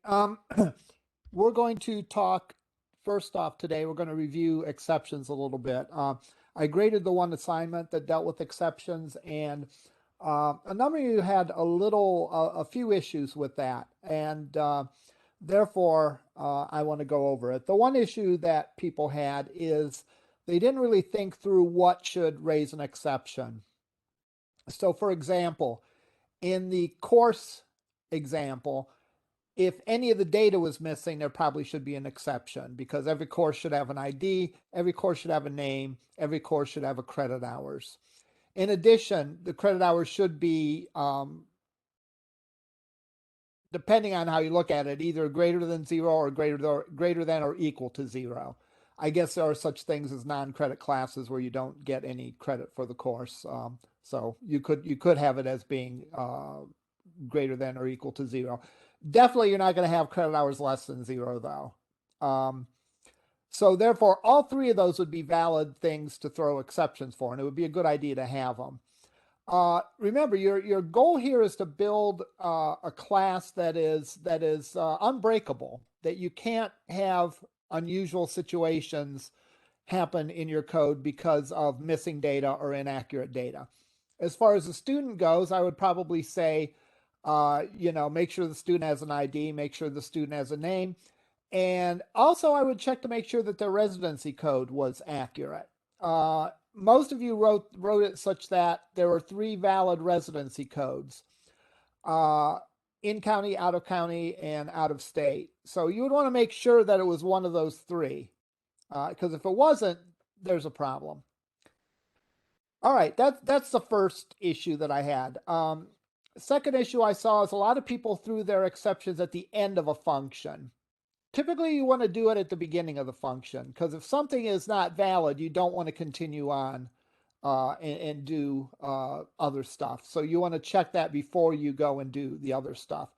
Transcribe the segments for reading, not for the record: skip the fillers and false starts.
Um, we're going to talk first off today. We're going to review exceptions a little bit. I graded the one assignment that dealt with exceptions, and a number of you had a few issues with that, and therefore I want to go over it. The one issue that people had is they didn't really think through what should raise an exception. So, for example, in the course example, if any of the data was missing, there probably should be an exception because every course should have an ID, every course should have a name, every course should have a credit hours. In addition, the credit hours should be, depending on how you look at it, either greater than zero or greater than or equal to zero. I guess there are such things as non-credit classes where you don't get any credit for the course. So you could have it as being greater than or equal to zero. Definitely, you're not going to have credit hours less than zero, though. So therefore, all three of those would be valid things to throw exceptions for, and it would be a good idea to have them. Remember, your goal here is to build a class that is unbreakable, that you can't have unusual situations happen in your code because of missing data or inaccurate data. As far as the student goes, I would probably say, make sure the student has an ID, make sure the student has a name, and also I would check to make sure that their residency code was accurate. Most of you wrote it such that there were three valid residency codes: in county, out of county, and out of state. So you would want to make sure that it was one of those three, because if it wasn't, there's a problem. All right, that's the first issue that I had. Second issue I saw is a lot of people threw their exceptions at the end of a function. Typically, you want to do it at the beginning of the function because if something is not valid, you don't want to continue on and do other stuff. So you want to check that before you go and do the other stuff.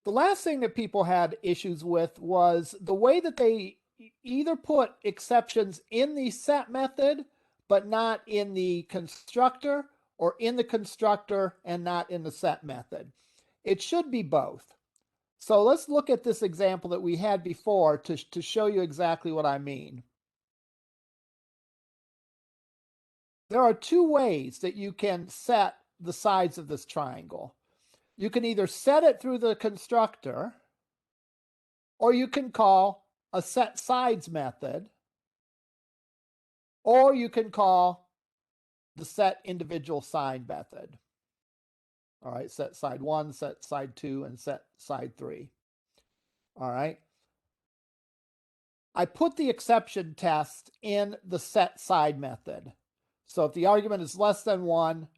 The last thing that people had issues with was the way that they either put exceptions in the set method, but not in the constructor, or in the constructor and not in the set method. It should be both. So let's look at this example that we had before to show you exactly what I mean. There are two ways that you can set the sides of this triangle. You can either set it through the constructor, or you can call a set sides method, or you can call the set individual side method. All right, set side one, set side two, and set side three. All right. I put the exception test in the set side method. So if the argument is less than one,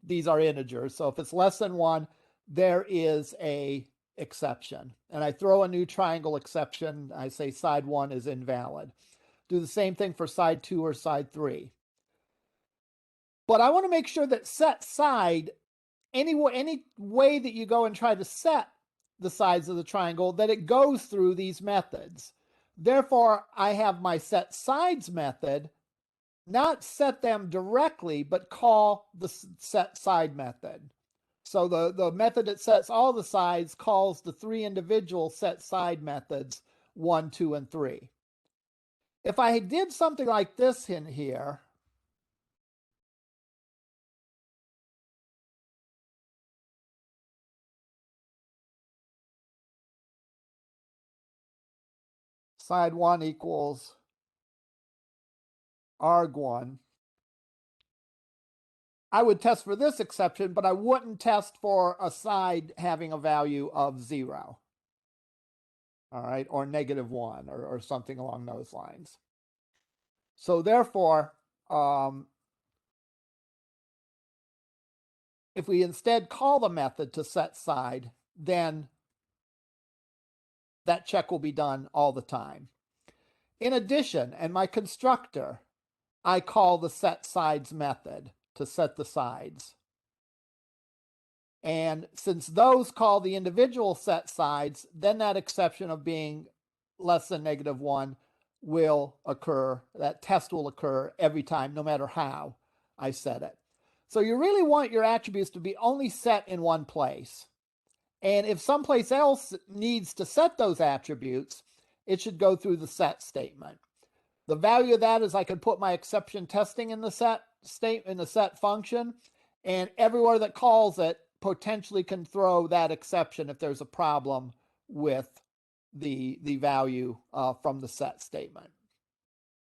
these are integers. So if it's less than one, there is a exception. And I throw a new triangle exception. I say side one is invalid. Do the same thing for side two or side three. But I want to make sure that set side, any way that you go and try to set the sides of the triangle, that it goes through these methods. Therefore, I have my set sides method not set them directly, but call the set side method. So the method that sets all the sides calls the three individual set side methods, 1, 2, and 3. If I did something like this in here, side 1 equals arg1, I would test for this exception, but I wouldn't test for a side having a value of 0. All right, or -1, or something along those lines. So therefore, if we instead call the method to set side, then that check will be done all the time. In addition, and my constructor, I call the set sides method to set the sides. And since those call the individual set sides, then that exception of being less than -1 will occur. That test will occur every time, no matter how I set it. So you really want your attributes to be only set in one place. And if someplace else needs to set those attributes, it should go through the set statement. The value of that is I can put my exception testing in the set function, and everywhere that calls it potentially can throw that exception if there's a problem with the value from the set statement.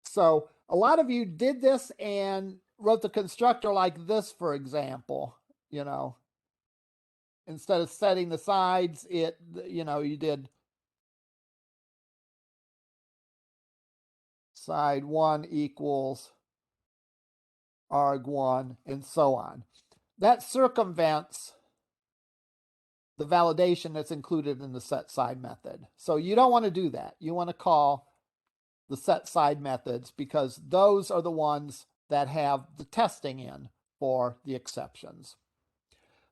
So a lot of you did this and wrote the constructor like this, for example, instead of setting the sides, you did side 1 equals arg1 and so on. That circumvents the validation that's included in the set side method. So you don't want to do that. You want to call the set side methods because those are the ones that have the testing in for the exceptions.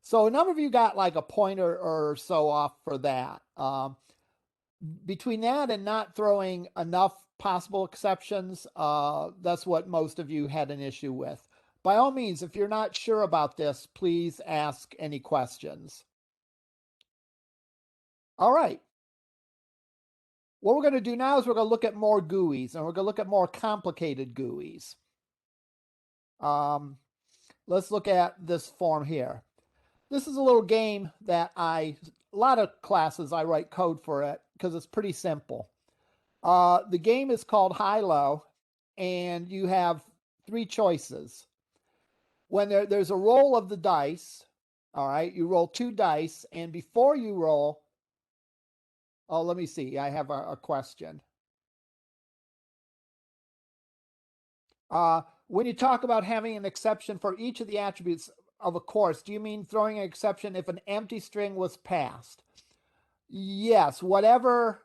So a number of you got like a pointer or so off for that. Between that and not throwing enough possible exceptions, that's what most of you had an issue with. By all means, if you're not sure about this, please ask any questions. All right. What we're going to do now is we're going to look at more GUIs, and we're going to look at more complicated GUIs. Let's look at this form here. This is a little game that a lot of classes I write code for it because it's pretty simple. The game is called HiLo, and you have 3 choices. When there's a roll of the dice, all right, you roll 2 dice, and before you roll, oh, let me see, I have a question. When you talk about having an exception for each of the attributes of a course, do you mean throwing an exception if an empty string was passed? Yes, whatever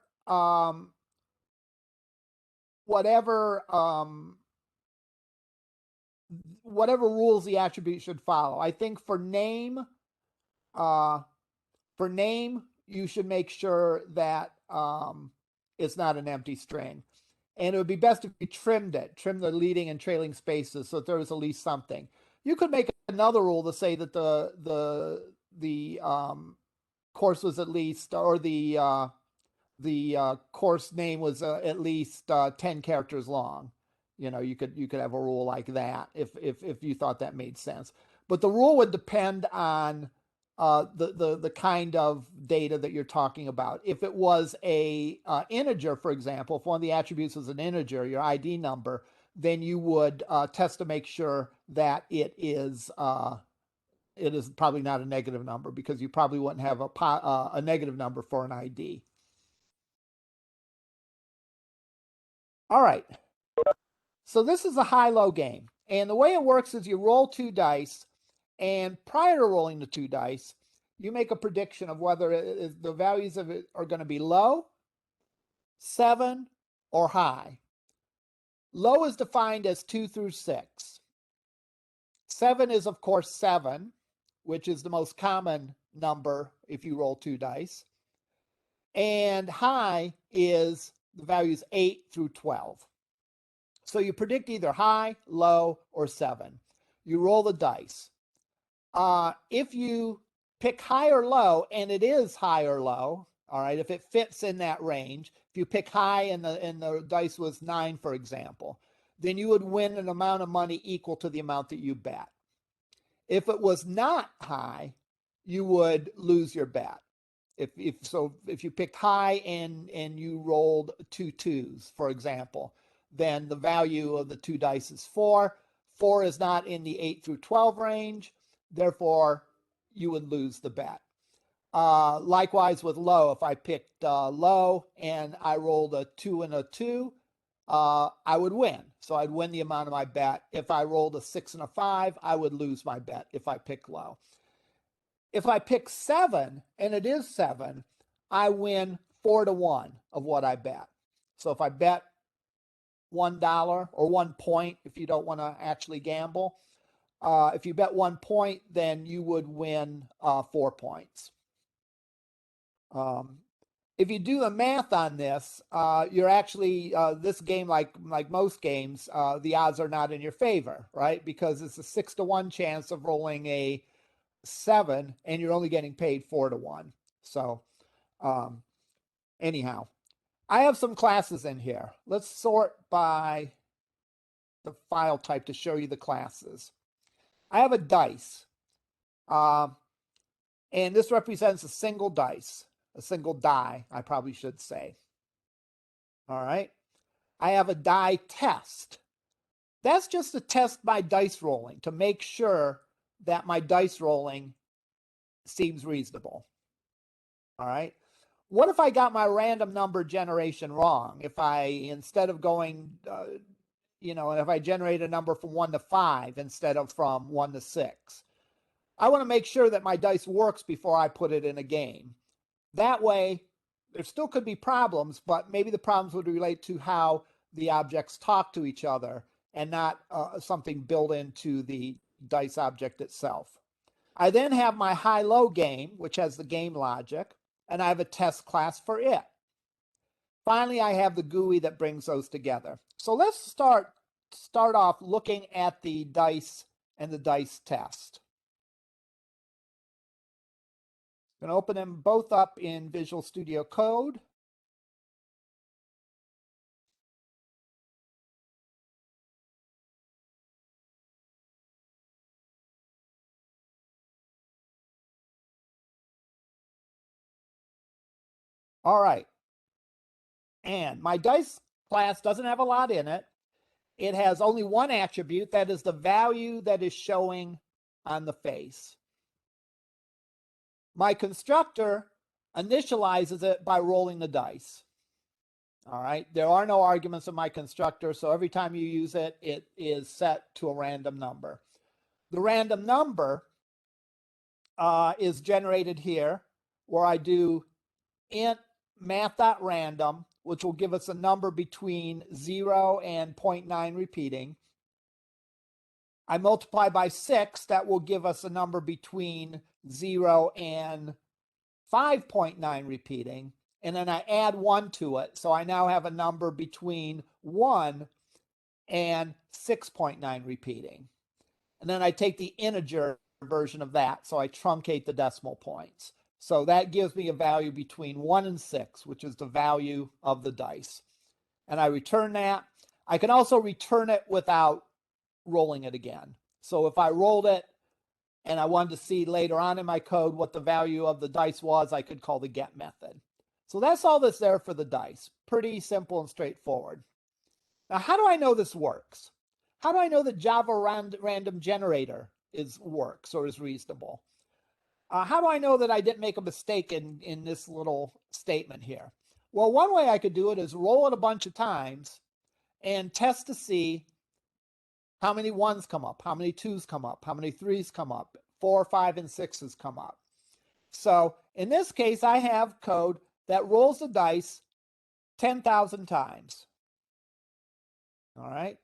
rules the attribute should follow. I think for name, you should make sure that it's not an empty string. And it would be best if you trimmed the leading and trailing spaces so that there was at least something. You could make another rule to say that the course was at least, or the course name was at least 10 characters long. You could have a rule like that if you thought that made sense. But the rule would depend on the kind of data that you're talking about. If it was a integer, for example, if one of the attributes was an integer, your ID number, then you would test to make sure that it is probably not a negative number, because you probably wouldn't have a negative number for an ID. All right. So this is a high-low game. And the way it works is you roll 2 dice, and prior to rolling the 2 dice, you make a prediction of whether the values of it are going to be low, 7, or high. Low is defined as 2 through 6. 7 is, of course, 7, which is the most common number if you roll 2 dice. And high is the values 8 through 12. So you predict either high, low, or 7. You roll the dice. If you pick high or low, and it is high or low, all right, if it fits in that range, if you pick high and the dice was 9, for example, then you would win an amount of money equal to the amount that you bet. If it was not high, you would lose your bet. If you picked high and you rolled 2 2s, for example, then the value of the 2 dice is 4. 4 is not in the 8 through 12 range, therefore you would lose the bet. Likewise with low, if I picked low and I rolled a 2 and a 2, I would win. So I'd win the amount of my bet. If I rolled a 6 and a 5, I would lose my bet if I pick low. If I pick 7 and it is 7, I win 4 to 1 of what I bet. So if I bet $1 or 1 point, if you don't want to actually gamble, if you bet 1 point, then you would win 4 points. If you do the math on this, you're actually, this game, like most games, the odds are not in your favor, right? Because it's a 6 to 1 chance of rolling a 7 and you're only getting paid 4 to 1. So anyhow, I have some classes in here. Let's sort by the file type to show you the classes. I have a dice, and this represents a single dice, a single die, I probably should say. All right. I have a die test. That's just to test my dice rolling to make sure that my dice rolling seems reasonable. All right. What if I got my random number generation wrong? If I, instead of going, if I generate a number from 1 to 5 instead of from 1 to 6, I want to make sure that my dice works before I put it in a game. That way, there still could be problems, but maybe the problems would relate to how the objects talk to each other and not something built into the dice object itself. I then have my HiLo game, which has the game logic, and I have a test class for it. Finally, I have the GUI that brings those together. So let's start off looking at the dice and the dice test. I'm going to open them both up in Visual Studio Code. All right. And my dice class doesn't have a lot in it. It has only one attribute, that is the value that is showing on the face. My constructor initializes it by rolling the dice. All right, there are no arguments in my constructor, so every time you use it, it is set to a random number. The random number is generated here, where I do int math.random, which will give us a number between 0 and 0.9 repeating. I multiply by 6, that will give us a number between 0 and 5.9 repeating. And then I add 1 to it, so I now have a number between 1 and 6.9 repeating. And then I take the integer version of that, so I truncate the decimal points. So that gives me a value between 1 and 6, which is the value of the dice. And I return that. I can also return it without rolling it again. So if I rolled it and I wanted to see later on in my code what the value of the dice was, I could call the get method. So that's all that's there for the dice. Pretty simple and straightforward. Now, how do I know this works? How do I know that Java random generator works or is reasonable? How do I know that I didn't make a mistake in this little statement here? Well, one way I could do it is roll it a bunch of times and test to see how many 1s come up, how many 2s come up, how many 3s come up, 4, 5, and 6s come up. So in this case, I have code that rolls the dice 10,000 times. All right.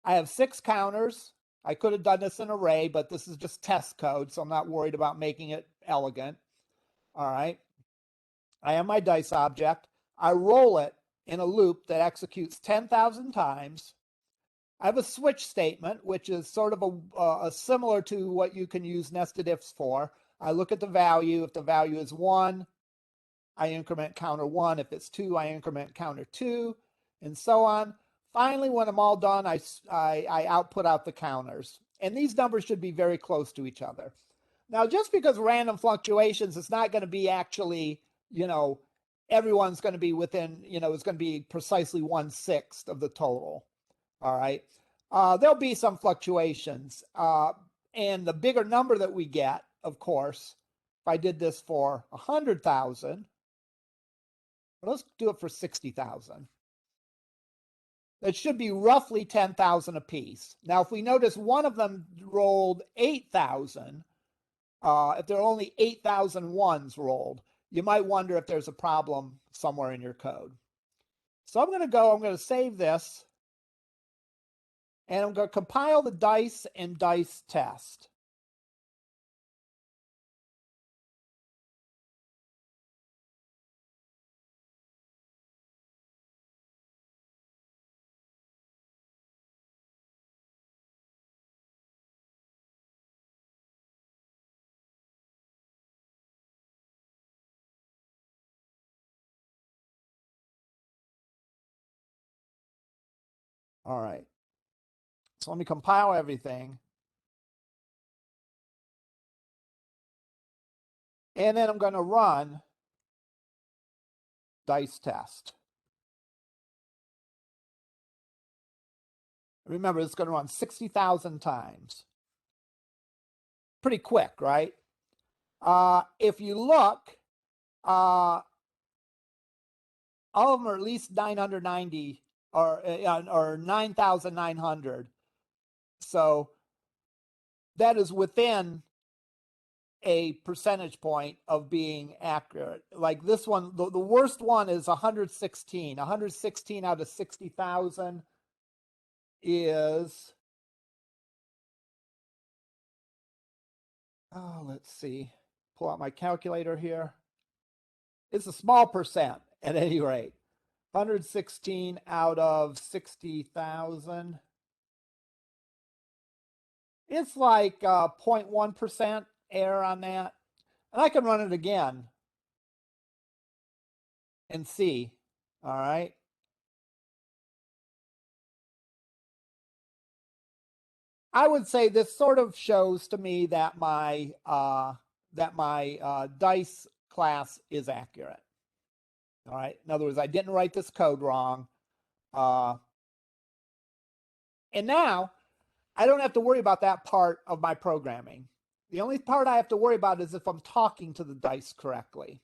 I have 6 counters. I could have done this in array, but this is just test code, so I'm not worried about making it elegant. All right. I have my dice object. I roll it in a loop that executes 10,000 times. I have a switch statement, which is sort of a similar to what you can use nested ifs for. I look at the value. If the value is 1, I increment counter 1. If it's 2, I increment counter 2, and so on. Finally, when I'm all done, I output out the counters. And these numbers should be very close to each other. Now, just because random fluctuations, it's not going to be actually, everyone's going to be within, it's going to be precisely 1/6 of the total. All right. There'll be some fluctuations. And the bigger number that we get, of course, if I did this for 100,000, let's do it for 60,000. That should be roughly 10,000 apiece. Now, if we notice one of them rolled 8,000, if there are only 8,000 1s rolled, you might wonder if there's a problem somewhere in your code. So I'm going to save this, and I'm going to compile the dice and dice test. All right. So let me compile everything. And then I'm going to run dice test. Remember, it's going to run 60,000 times. Pretty quick, right? If you look, all of them are at least 990 or 9,900. So that is within a percentage point of being accurate. Like this one, the worst one is 116. 116 out of 60,000 is, oh, let's see, pull out my calculator here. It's a small percent at any rate. 116 out of 60,000. It's like 0.1% error on that. And I can run it again and see. All right. I would say this sort of shows to me that my dice class is accurate. All right. In other words, I didn't write this code wrong. And now I don't have to worry about that part of my programming. The only part I have to worry about is if I'm talking to the dice correctly.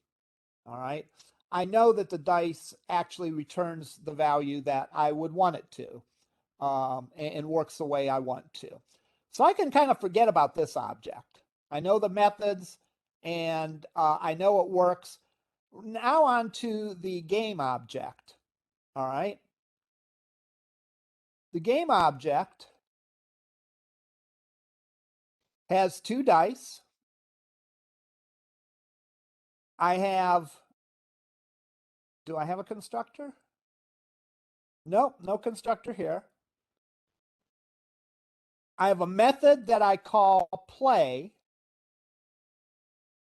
All right. I know that the dice actually returns the value that I would want it to, and works the way I want to. So I can kind of forget about this object. I know the methods, and I know it works. Now on to the game object. All right. The game object has two dice. Do I have a constructor? Nope, no constructor here. I have a method that I call play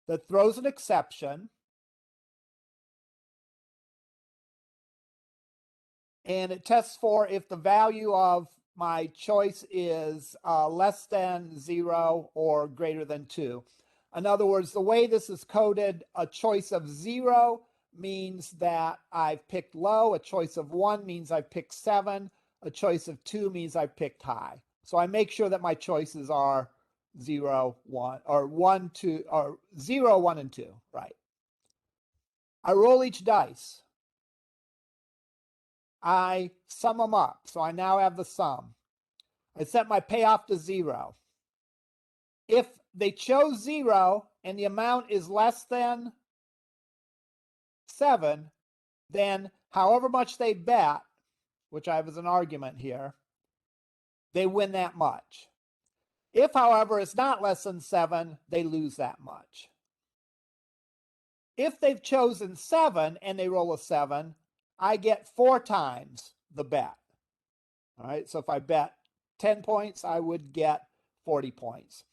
that throws an exception. And it tests for if the value of my choice is less than 0 or greater than 2. In other words, the way this is coded, a choice of 0 means that I've picked low. A choice of 1 means I've picked 7. A choice of 2 means I've picked high. So I make sure that my choices are 0, 1, or 1, 2, or 0, 1, and 2, right? I roll each dice. I sum them up. So I now have the sum. I set my payoff to 0. If they chose 0 and the amount is less than 7, then however much they bet, which I have as an argument here, they win that much. If, however, it's not less than 7, they lose that much. If they've chosen 7 and they roll a 7, I get 4 times the bet. All right, so if I bet 10 points, I would get 40 points.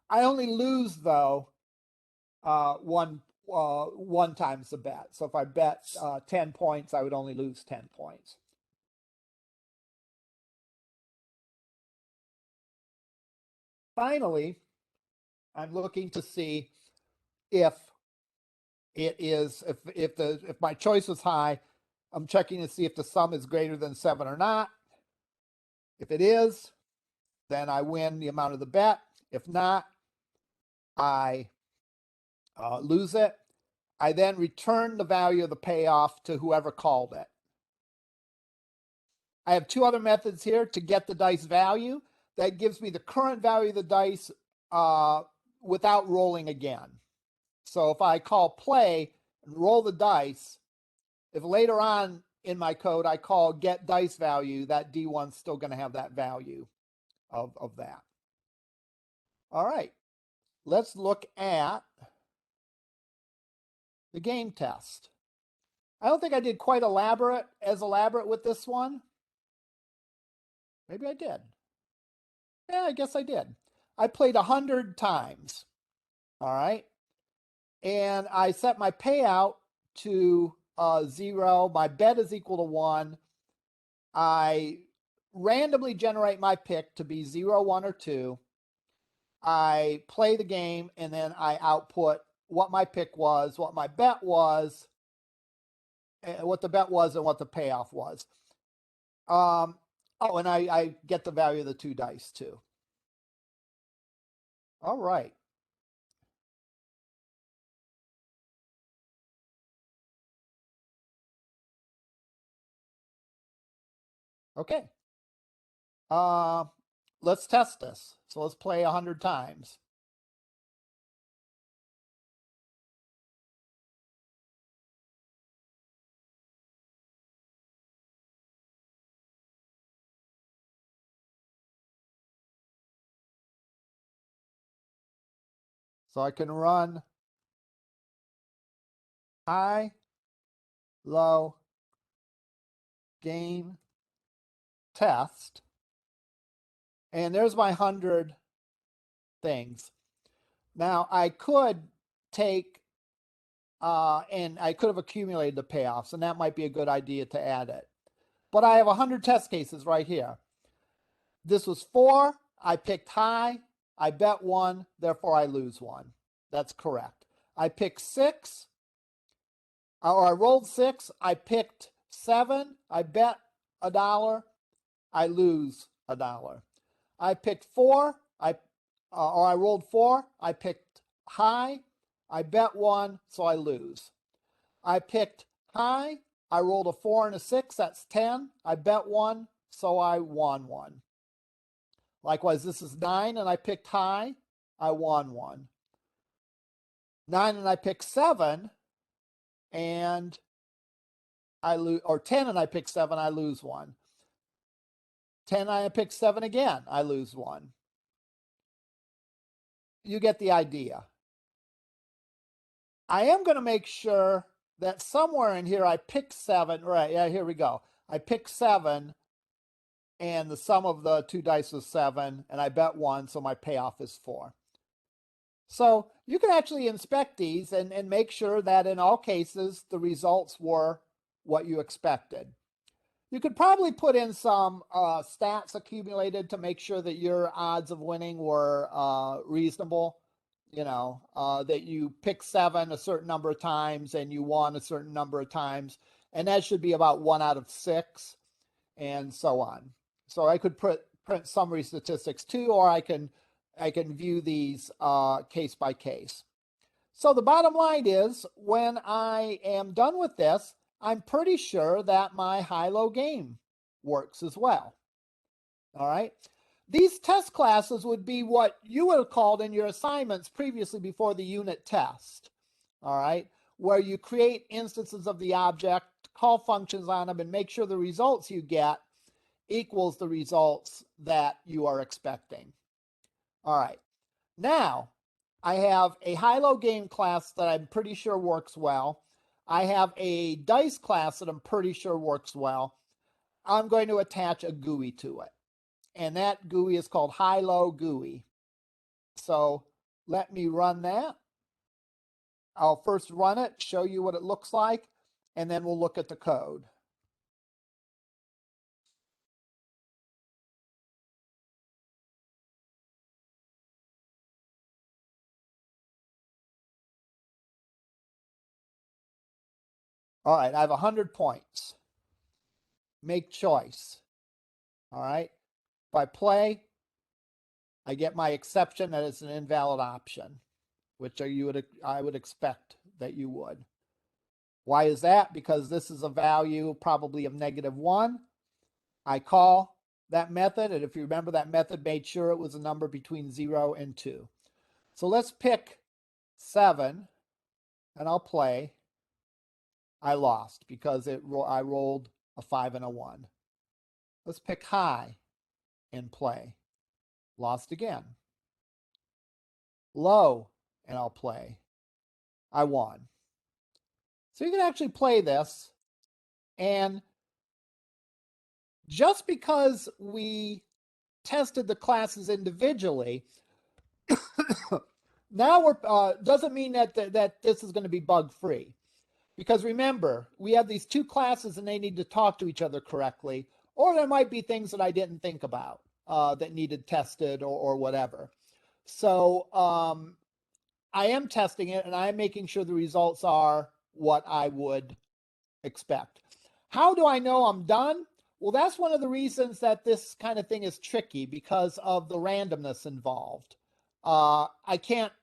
I only lose, though, one times the bet. So if I bet 10 points, I would only lose 10 points. Finally, I'm looking to see if it is, if my choice is high, I'm checking to see if the sum is greater than 7 or not. If it is, then I win the amount of the bet. If not, I lose it. I then return the value of the payoff to whoever called it. I have two other methods here to get the dice value. That gives me the current value of the dice without rolling again. So if I call play and roll the dice, if later on in my code I call get dice value, that D1's still going to have that value of that. All right, let's look at the game test. I don't think I did quite as elaborate with this one. Maybe I did. Yeah, I guess I did. I played 100 times. All right. And I set my payout to 0. My bet is equal to 1. I randomly generate my pick to be 0, 1, or 2. I play the game, and then I output what my pick was, what my bet was, what the bet was, and what the payoff was. Oh, and I get the value of the 2 dice too. All right. Okay. Uh, let's test this. So let's play 100 times. So I can run high, low, game, test. And there's my 100 things. Now I could take, and I could have accumulated the payoffs, and that might be a good idea to add it. But I have 100 test cases right here. This was 4. I picked high. I bet 1. Therefore, I lose 1. That's correct. I picked 6. Or I rolled 6. I picked 7. I bet $1. I lose $1. I picked 4. Or I rolled 4. I picked high. I bet 1, so I lose. I picked high. I rolled a 4 and a 6. That's 10. I bet 1, so I won 1. Likewise, this is 9, and I picked high. I won 1. 9, and I picked 7, and I lose. Or 10, and I picked 7. I lose 1. 10, and I picked 7 again. I lose 1. You get the idea. I am going to make sure that somewhere in here I pick 7. Right, yeah, here we go. I picked 7, and the sum of the 2 dice was 7, and I bet 1, so my payoff is 4. So you can actually inspect these and make sure that in all cases the results were what you expected. You could probably put in some stats accumulated to make sure that your odds of winning were reasonable. You know, that you picked 7 a certain number of times and you won a certain number of times. And that should be about 1 out of 6 and so on. So I could print summary statistics too, or I can view these case by case. So the bottom line is, when I am done with this, I'm pretty sure that my high-low game works as well. All right. These test classes would be what you would have called in your assignments previously before the unit test. All right. Where you create instances of the object, call functions on them, and make sure the results you get equals the results that you are expecting. All right. Now, I have a high-low game class that I'm pretty sure works well. I have a dice class that I'm pretty sure works well. I'm going to attach a GUI to it. And that GUI is called HiLo GUI. So let me run that. I'll first run it, show you what it looks like, and then we'll look at the code. All right, I have 100 points. Make choice. All right. If I play, I get my exception that it's an invalid option, which I would expect that you would. Why is that? Because this is a value probably of -1. I call that method, and if you remember, that method made sure it was a number between 0 and 2. So let's pick 7, and I'll play. I lost because I rolled a 5 and a 1. Let's pick high and play. Lost again. Low, and I'll play. I won. So you can actually play this, and just because we tested the classes individually, now we're doesn't mean that this is going to be bug free, because remember, we have these 2 classes and they need to talk to each other correctly, or there might be things that I didn't think about that needed tested or whatever. So I am testing it, and I am making sure the results are what I would expect. How do I know I'm done? Well, that's one of the reasons that this kind of thing is tricky, because of the randomness involved. I can't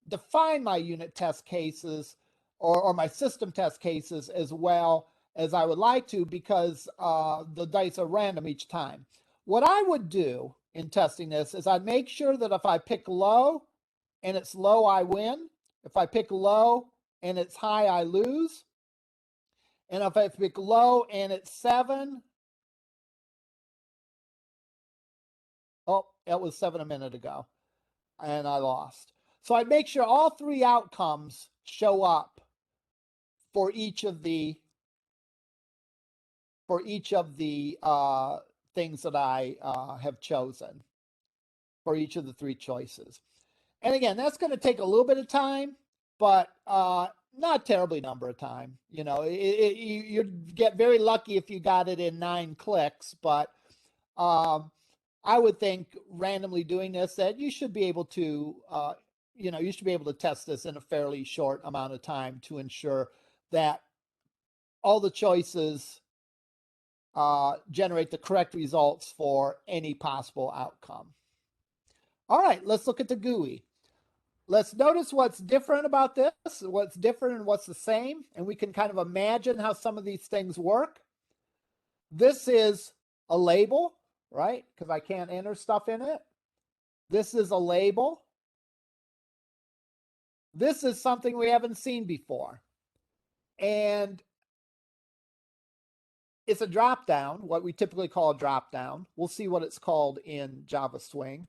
define my unit test cases or my system test cases as well as I would like to, because the dice are random each time. What I would do in testing this is I'd make sure that if I pick low and it's low, I win. If I pick low and it's high, I lose. And if I pick low and it's 7, oh, it was 7 a minute ago, and I lost. So I'd make sure all 3 outcomes show up for each of the things that I have chosen for each of the 3 choices. And again, that's going to take a little bit of time, but not terribly number of time. You know, you get very lucky if you got it in 9 clicks, but I would think randomly doing this, that you should be able to, you should be able to test this in a fairly short amount of time to ensure that all the choices generate the correct results for any possible outcome. All right, let's look at the GUI. Let's notice what's different about this, what's different and what's the same, and we can kind of imagine how some of these things work. This is a label, right? Because I can't enter stuff in it. This is a label. This is something we haven't seen before. And it's a drop down, what we typically call a drop down. We'll see what it's called in Java Swing.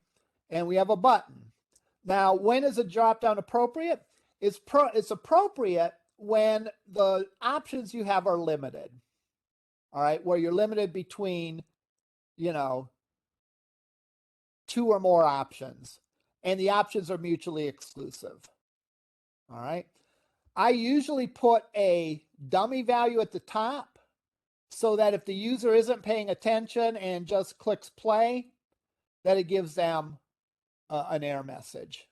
And we have a button. Now, when is a drop down appropriate? It's appropriate when the options you have are limited. All right, where you're limited between, 2 or more options, and the options are mutually exclusive. All right. I usually put a dummy value at the top so that if the user isn't paying attention and just clicks play, that it gives them an error message.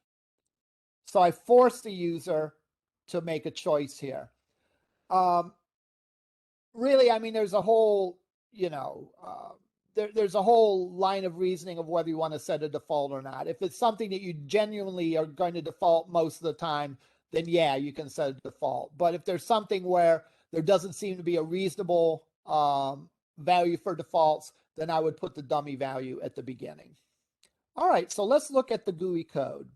So I force the user to make a choice here. Really, I mean, there's a whole, there's a whole line of reasoning of whether you want to set a default or not. If it's something that you genuinely are going to default most of the time, then yeah, you can set a default. But if there's something where there doesn't seem to be a reasonable value for defaults, then I would put the dummy value at the beginning. All right, so let's look at the GUI code.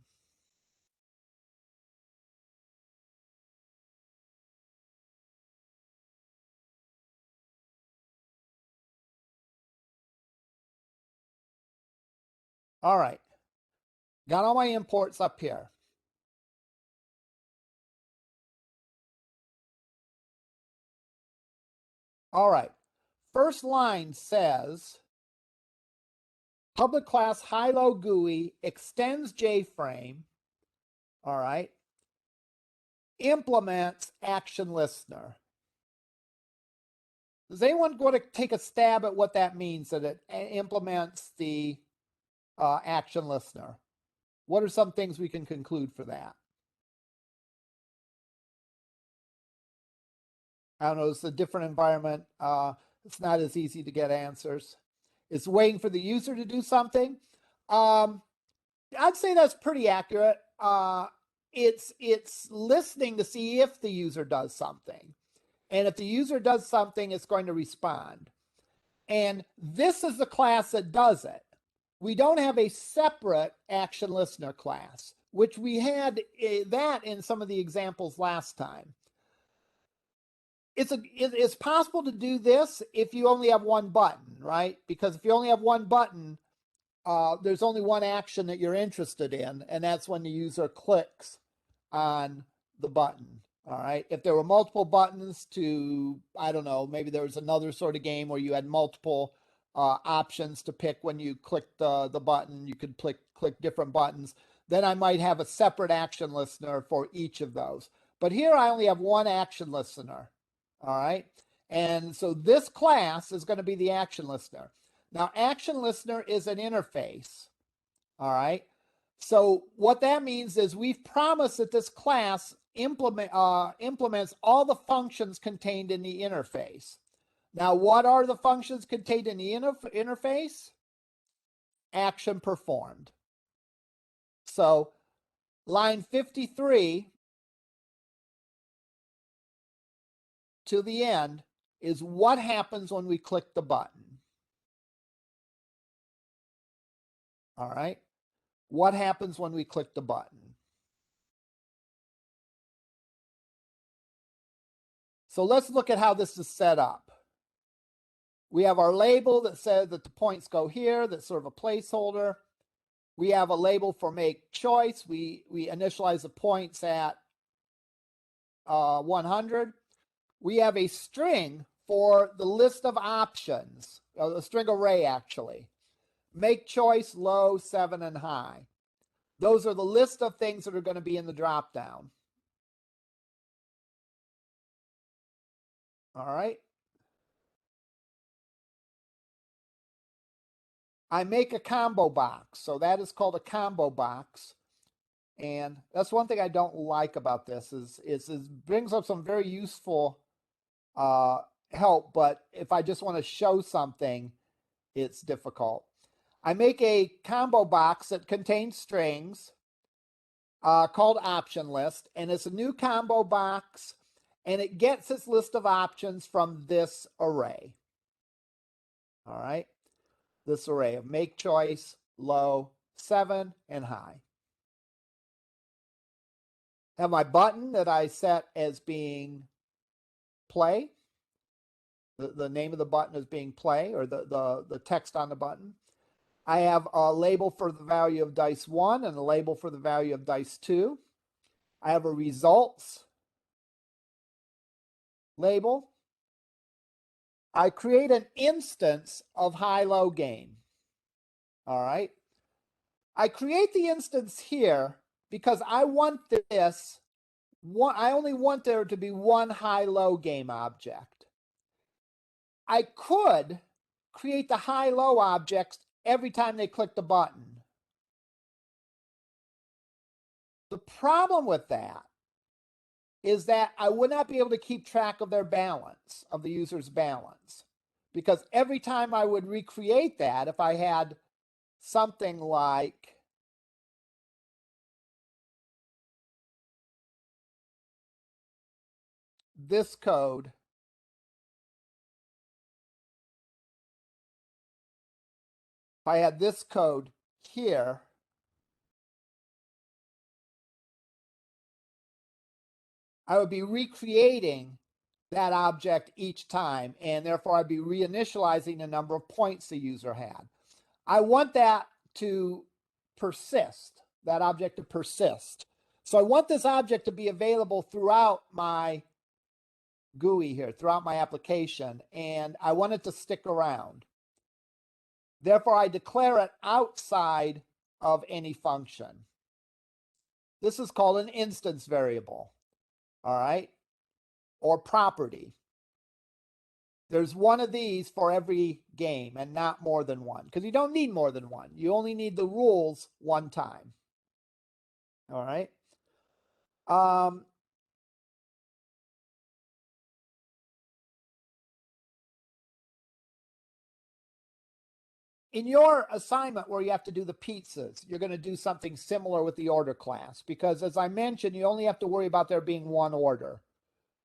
All right, got all my imports up here. All right, first line says, public class HiLo GUI extends JFrame, all right, implements action listener. Does anyone want to take a stab at what that means, that it implements the action listener? What are some things we can conclude for that? I don't know, it's a different environment. It's not as easy to get answers. It's waiting for the user to do something. I'd say that's pretty accurate. It's listening to see if the user does something. And if the user does something, it's going to respond. And this is the class that does it. We don't have a separate action listener class, which we had that in some of the examples last time. It's possible to do this if you only have one button, right? Because if you only have one button, there's only one action that you're interested in, and that's when the user clicks on the button. All right. If there were multiple buttons to, I don't know, maybe there was another sort of game where you had multiple options to pick when you clicked the button, you could click different buttons, then I might have a separate action listener for each of those. But here I only have one action listener. All right. And so this class is going to be the action listener. Now, action listener is an interface. All right. So what that means is we've promised that this class implements all the functions contained in the interface. Now, what are the functions contained in the interface? Action performed. So line 53 to the end is what happens when we click the button. All right. What happens when we click the button? So let's look at how this is set up. We have our label that says that the points go here. That's sort of a placeholder. We have a label for make choice. We initialize the points at 100. We have a string for the list of options, a string array actually. Make choice, low, 7, and high. Those are the list of things that are going to be in the dropdown. All right. I make a combo box. So that is called a combo box. And that's one thing I don't like about this is it brings up some very useful help, but if I just want to show something, it's difficult. I make a combo box that contains strings called option list, and it's a new combo box, and it gets its list of options from this array. All right, this array of make choice, low, 7, and high. Have my button that I set as being play. The name of the button is being play, or the text on the button. I have a label for the value of dice 1 and a label for the value of dice 2. I have a results label. I create an instance of HiLo game. All right. I create the instance here because I want this one. I only want there to be one HiLo game object. I could create the high-low objects every time they click the button. The problem with that is that I would not be able to keep track of their balance, of the user's balance. Because every time I would recreate that, if I had something like this code, if I had this code here, I would be recreating that object each time, and therefore I'd be reinitializing the number of points the user had. I want that to persist, that object to persist. So I want this object to be available throughout my GUI here, throughout my application, and I want it to stick around. Therefore, I declare it outside of any function. This is called an instance variable, all right, or property. There's one of these for every game and not more than one, because you don't need more than one. You only need the rules one time. All right. In your assignment where you have to do the pizzas, you're going to do something similar with the order class, because as I mentioned, you only have to worry about there being one order.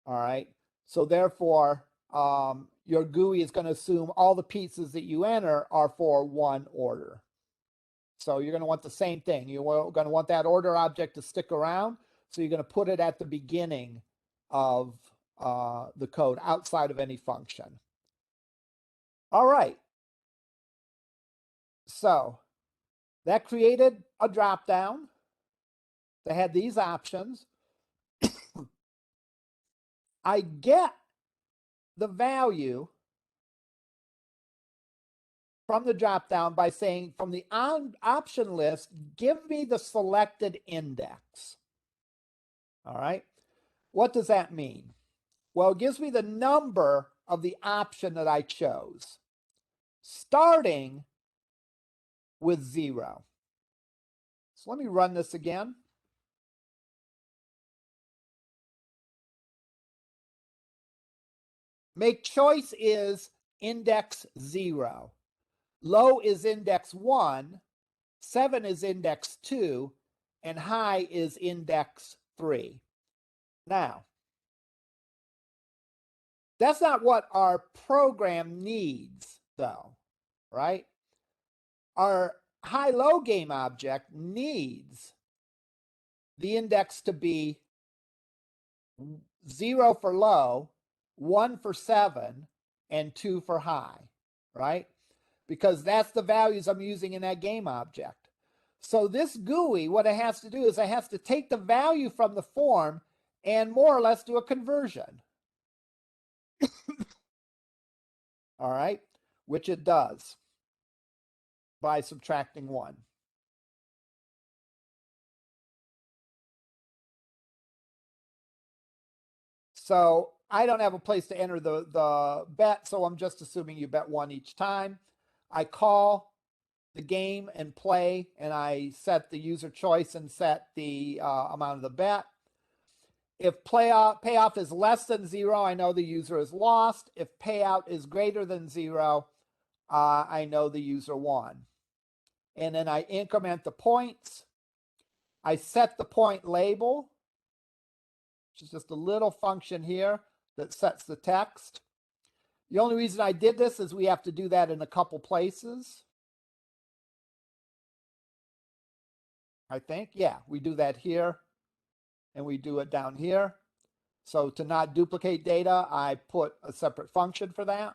All right. So therefore, your GUI is going to assume all the pizzas that you enter are for one order. So you're going to want the same thing. You're going to want that order object to stick around. So you're going to put it at the beginning of the code outside of any function. All right. So that created a dropdown that had these options. I get the value from the dropdown by saying from the option list, give me the selected index. All right. What does that mean? Well, it gives me the number of the option that I chose, starting with 0. So let me run this again. Make choice is index 0. Low is index 1. 7 is index 2. And high is index 3. Now, that's not what our program needs, though, right? Our high-low game object needs the index to be 0 for low, 1 for 7, and 2 for high, right? Because that's the values I'm using in that game object. So this GUI, what it has to do is it has to take the value from the form and more or less do a conversion. All right, which it does by subtracting 1. So I don't have a place to enter the bet, so I'm just assuming you bet 1 each time. I call the game and play, and I set the user choice and set the amount of the bet. If payoff is less than 0, I know the user is lost. If payout is greater than 0, I know the user won. And then I increment the points. I set the point label, which is just a little function here that sets the text. The only reason I did this is we have to do that in a couple places. I think, yeah, we do that here and we do it down here. So to not duplicate data, I put a separate function for that.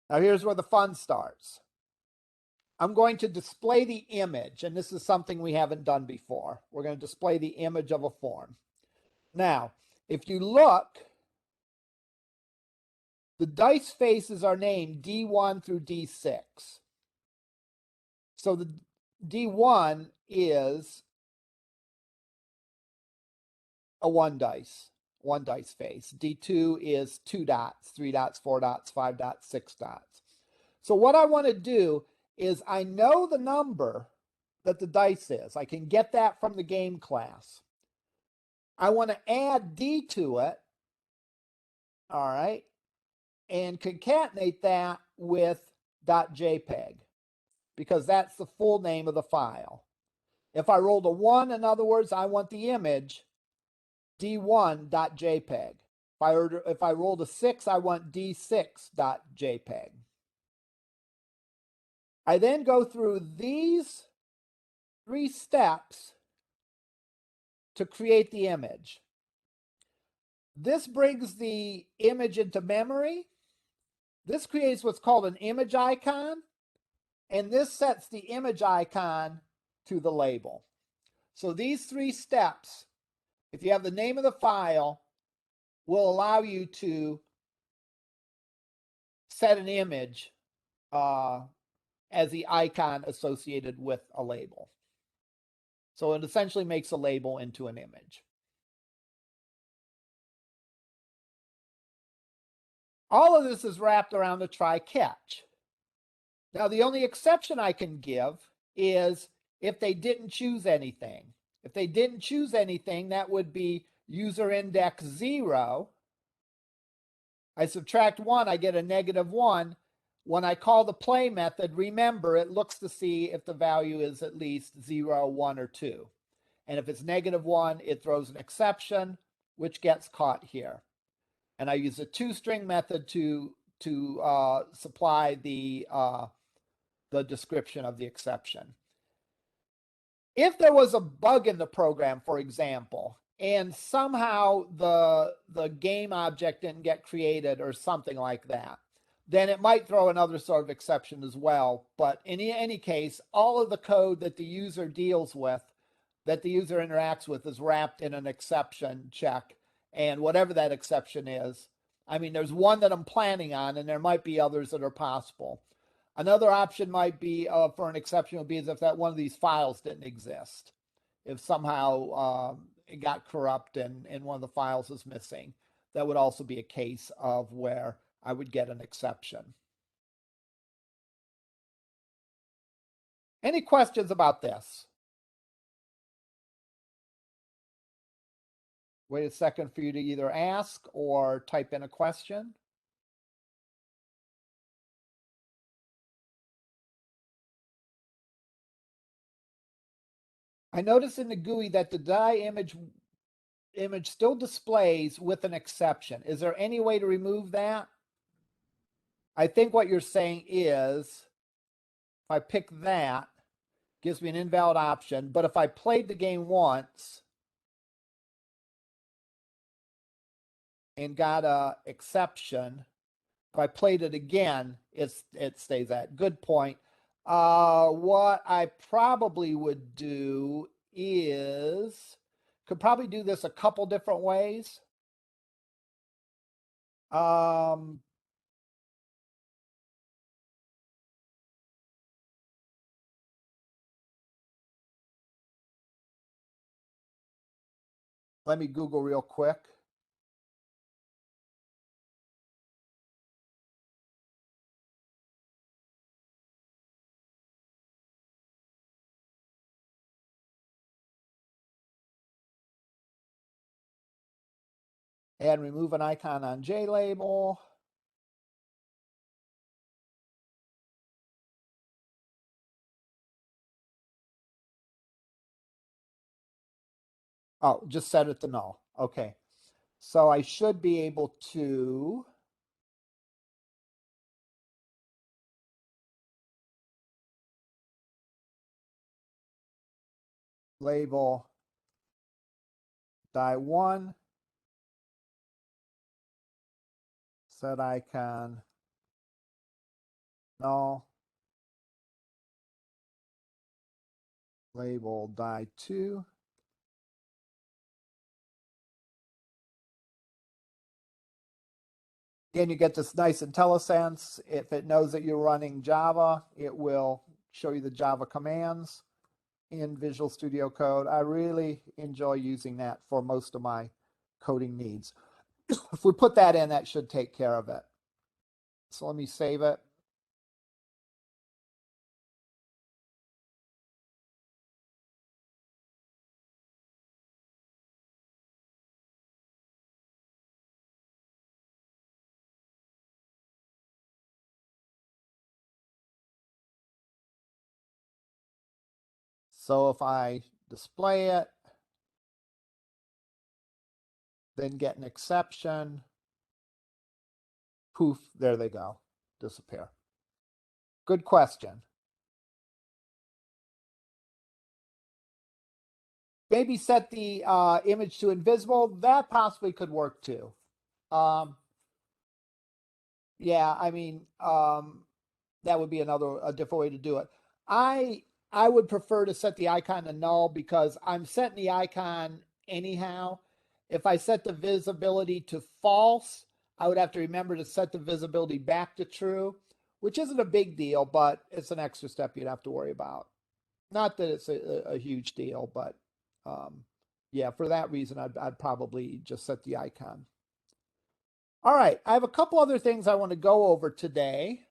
Now here's where the fun starts. I'm going to display the image, and this is something we haven't done before. We're going to display the image of a form. Now, if you look, the dice faces are named D1 through D6. So the D1 is a one dice face. D2 is 2 dots, 3 dots, 4 dots, 5 dots, 6 dots. So what I want to do is I know the number that the dice is. I can get that from the game class. I want to add D to it, all right, and concatenate that with .jpg because that's the full name of the file. If I rolled a 1, in other words, I want the image d1.jpg. If I rolled a 6, I want d6.jpg. I then go through these 3 steps to create the image. This brings the image into memory. This creates what's called an image icon, and this sets the image icon to the label. So these 3 steps, if you have the name of the file, will allow you to set an image as the icon associated with a label. So it essentially makes a label into an image. All of this is wrapped around a try-catch. Now, the only exception I can give is if they didn't choose anything. If they didn't choose anything, that would be user index 0. I subtract 1, I get a -1. When I call the play method, remember, it looks to see if the value is at least 0, 1, or 2. And if it's -1, it throws an exception, which gets caught here. And I use a toString method to supply the description of the exception. If there was a bug in the program, for example, and somehow the game object didn't get created or something like that, then it might throw another sort of exception as well. But in any case, all of the code that the user deals with, that the user interacts with, is wrapped in an exception check. And whatever that exception is, I mean, there's one that I'm planning on, and there might be others that are possible. Another option might be for an exception would be as if that one of these files didn't exist. If somehow it got corrupt and one of the files is missing, that would also be a case of where I would get an exception. Any questions about this? Wait a second for you to either ask or type in a question. I notice in the GUI that the die image still displays with an exception. Is there any way to remove that? I think what you're saying is if I pick that, gives me an invalid option, but if I played the game once and got a exception, if I played it again, it stays at. Good point. What I probably would do is could probably do this a couple different ways. Let me Google real quick. And remove an icon on JLabel. Oh, just set it to null. Okay. So I should be able to label die 1, set icon null, label die 2. Again, you get this nice IntelliSense. If it knows that you're running Java, it will show you the Java commands in Visual Studio Code. I really enjoy using that for most of my coding needs. If we put that in, that should take care of it. So let me save it. So if I display it, then get an exception, poof, there they go, disappear. Good question. Maybe set the image to invisible. That possibly could work too. Yeah, I mean, that would be a different way to do it. I would prefer to set the icon to null because I'm setting the icon anyhow. If I set the visibility to false, I would have to remember to set the visibility back to true, which isn't a big deal, but it's an extra step you'd have to worry about. Not that it's a huge deal, but yeah, for that reason, I'd probably just set the icon. All right, I have a couple other things I want to go over today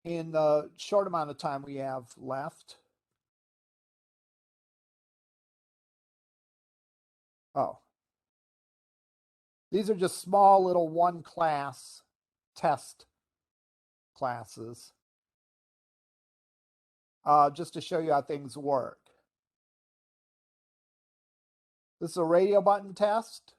in the short amount of time we have left. Oh, these are just small little one class test classes, just to show you how things work. This is a radio button test.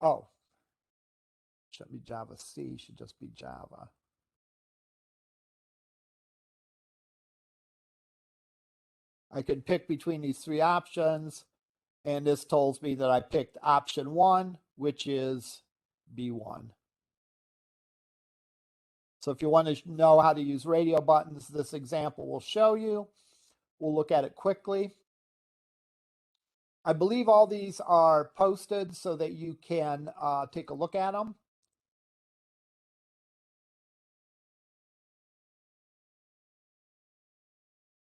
Oh, shouldn't be Java C, should just be Java. I can pick between these three options, and this tells me that I picked option 1, which is B1. So if you want to know how to use radio buttons, this example will show you. We'll look at it quickly. I believe all these are posted so that you can take a look at them.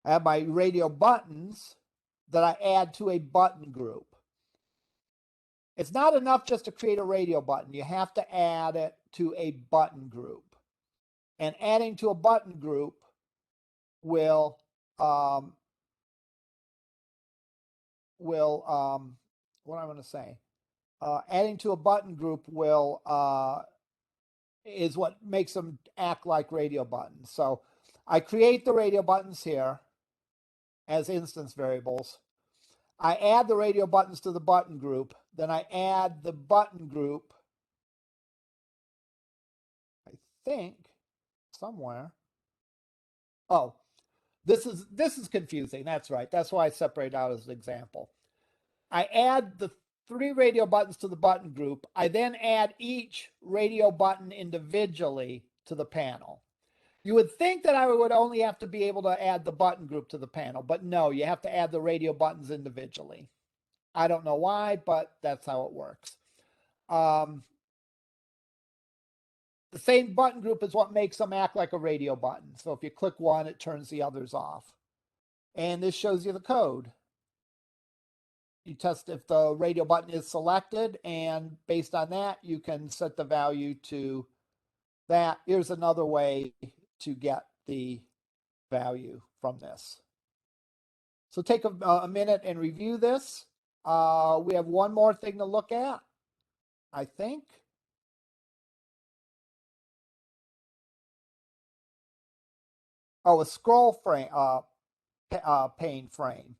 I have my radio buttons that I add to a button group. It's not enough just to create a radio button. You have to add it to a button group. And adding to a button group will what am I going to say? Adding to a button group will is what makes them act like radio buttons. So I create the radio buttons here as instance variables. I add the radio buttons to the button group. Then I add the button group, I think, somewhere. Oh, this is confusing. That's right. That's why I separate out as an example. I add the 3 radio buttons to the button group. I then add each radio button individually to the panel. You would think that I would only have to be able to add the button group to the panel, but no, you have to add the radio buttons individually. I don't know why, but that's how it works. The same button group is what makes them act like a radio button. So if you click one, it turns the others off. And this shows you the code. You test if the radio button is selected, and based on that, you can set the value to that. Here's another way to get the value from this. So take a minute and review this. We have one more thing to look at, I think. Oh, a scroll frame, pane frame.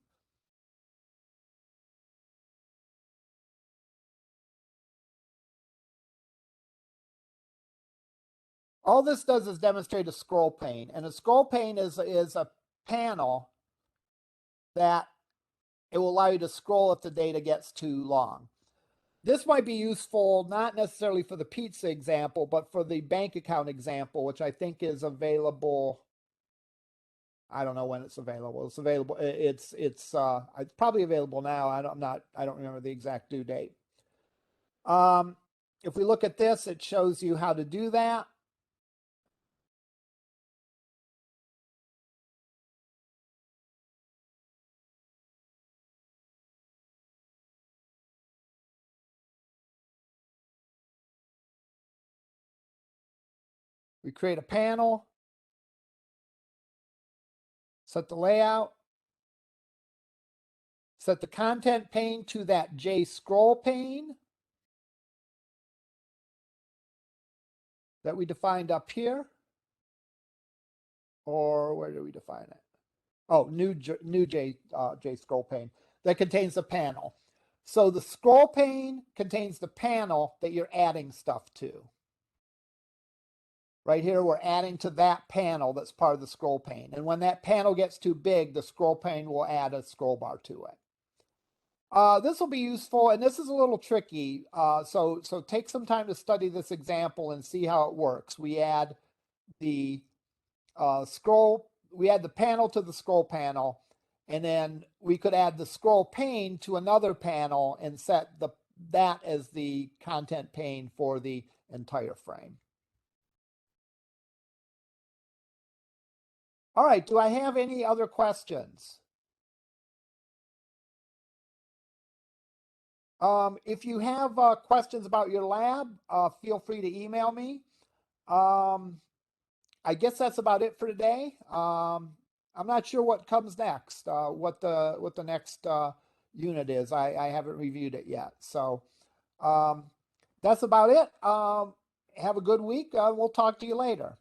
All this does is demonstrate a scroll pane, and a scroll pane is a panel that it will allow you to scroll if the data gets too long. This might be useful not necessarily for the pizza example, but for the bank account example, which I think is available. I don't know when it's available. It's available. It's probably available now. I don't remember the exact due date. If we look at this, it shows you how to do that. We create a panel, set the layout, set the content pane to that J scroll pane that we defined up here. Or where do we define it? Oh, new J scroll pane that contains the panel. So the scroll pane contains the panel that you're adding stuff to. Right here, we're adding to that panel that's part of the scroll pane. And when that panel gets too big, the scroll pane will add a scroll bar to it. This will be useful, and this is a little tricky. So take some time to study this example and see how it works. We add the we add the panel to the scroll panel, and then we could add the scroll pane to another panel and set that as the content pane for the entire frame. All right, do I have any other questions? If you have questions about your lab, feel free to email me. I guess that's about it for today. I'm not sure what comes next, what the next unit is. I haven't reviewed it yet. So that's about it. Have a good week. We'll talk to you later.